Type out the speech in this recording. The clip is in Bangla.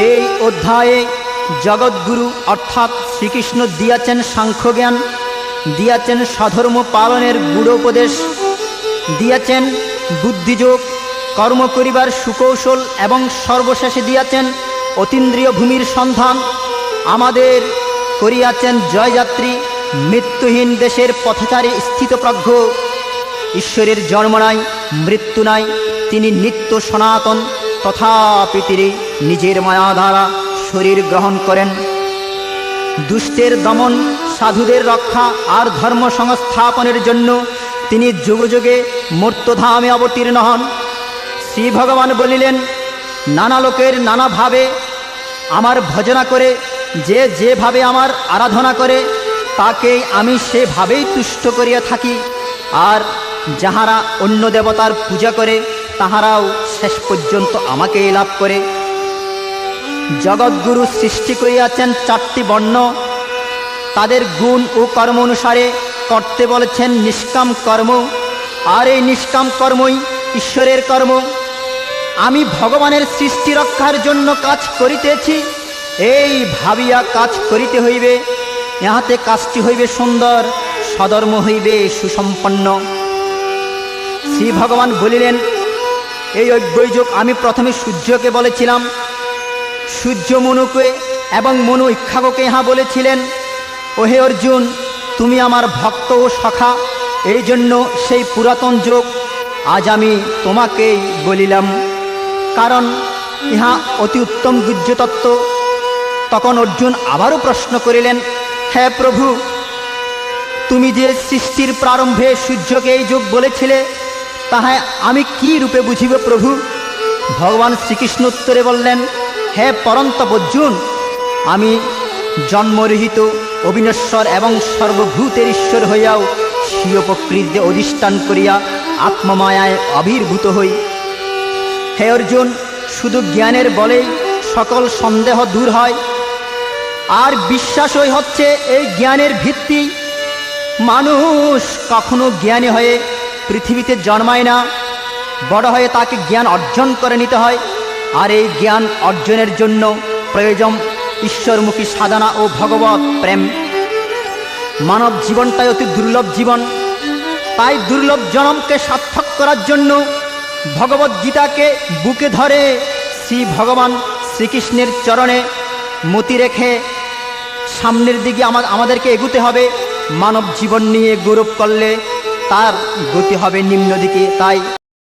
এই অধ্যায়ে জগৎগুরু অর্থাৎ শ্রীকৃষ্ণ দিয়াছেন সাংখ্যজ্ঞান, দিয়াছেন স্বধর্ম পালনের গূঢ়োপদেশ, দিয়াছেন বুদ্ধিযোগ, কর্ম করিবার সুকৌশল এবং সর্বশেষে দিয়াছেন অতীন্দ্রিয় ভূমির সন্ধান। আমাদের করিয়াছেন জয়যাত্রী, মৃত্যুহীন দেশের পথচারী স্থিতপ্রজ্ঞ। ঈশ্বরের জন্ম নাই, মৃত্যু নাই, তিনি নিত্য সনাতন, তথাপি তিনি নিজের মায়া দ্বারা শরীর গ্রহণ করেন। দুষ্টের দমন, সাধুদের রক্ষা আর ধর্ম সংস্থাপনের জন্য তিনি যুগে যুগে মর্ত্যধামে অবতীর্ণ হন। শ্রী ভগবান বলিলেন, নানা লোকের নানাভাবে আমার ভজনা করে যে যেভাবে আমার আরাধনা করে তাকেই আমি সেভাবেই তুষ্ট করিয়া থাকি, আর যাহারা অন্য দেবতার পূজা করে তাহারাও শেষ পর্যন্ত আমাকেই লাভ করে। জগৎগুরু সৃষ্টি করিয়াছেন 4টি বর্ণ, তাদের গুণ ও কর্ম অনুসারে করতে বলেছেন নিষ্কাম কর্ম, আর এই নিষ্কাম কর্মই ঈশ্বরের কর্ম। আমি ভগবানের সৃষ্টি রক্ষার জন্য কাজ করিতেছি, এই ভাবিয়া কাজ করিতে হইবে। ইহাতে কাজটি হইবে সুন্দর, সধর্ম হইবে সুসম্পন্ন। শ্রী ভগবান বলিলেন, এই অজ্ঞযোগ আমি প্রথমে সূর্যকে বলেছিলাম, সূর্য মনুকে এবং মনু ইক্ষাকে ইহা বলেছিলেন, ওহে অর্জুন, তুমি আমার ভক্ত ও সখা, এই জন্য সেই পুরাতন যোগ আজ আমি তোমাকেই বলিলাম, কারণ ইহা অতি উত্তম গুহ্যতত্ত্ব। তখন অর্জুন আবারও প্রশ্ন করিলেন, হে প্রভু, তুমি যে সৃষ্টির প্রারম্ভে সূর্যকে এই যোগ বলেছিলে, তাহা আমি কি রূপে বুঝিব প্রভু? ভগবান শ্রীকৃষ্ণ উত্তরে বললেন, হে পরন্তপ অর্জুন, আমি জন্মরহিত, অবিনশ্বর এবং সর্বভূতের ঈশ্বর হইয়াও স্বীয় প্রকৃতিতে অধিষ্ঠান করিয়া আত্মমায়ায় আবির্ভূত হই। হে অর্জুন, শুধু জ্ঞানের বলেই সকল সন্দেহ দূর হয়, আর বিশ্বাসই হচ্ছে এই জ্ঞানের ভিত্তি। মানুষ কখনো জ্ঞানী হয়ে পৃথিবীতে জন্মায় না, বড় হয়ে তাকে জ্ঞান অর্জন করে নিতে হয়, আর এই জ্ঞান অর্জনের জন্য প্রয়োজন ঈশ্বরমুখী সাধনা ও ভগবত প্রেম। মানব জীবনটাই অতি দুর্লভ জীবন, তাই দুর্লভ জন্মকে সার্থক করার জন্য ভগবত গীতাকে বুকে ধরে শ্রী ভগবান শ্রীকৃষ্ণের চরণে মতি রেখে সামনের দিকে আমাদেরকে এগুতে হবে। মানব জীবন নিয়ে গৌরব করলে তার গতি হবে নিম্ন দিকে। তাই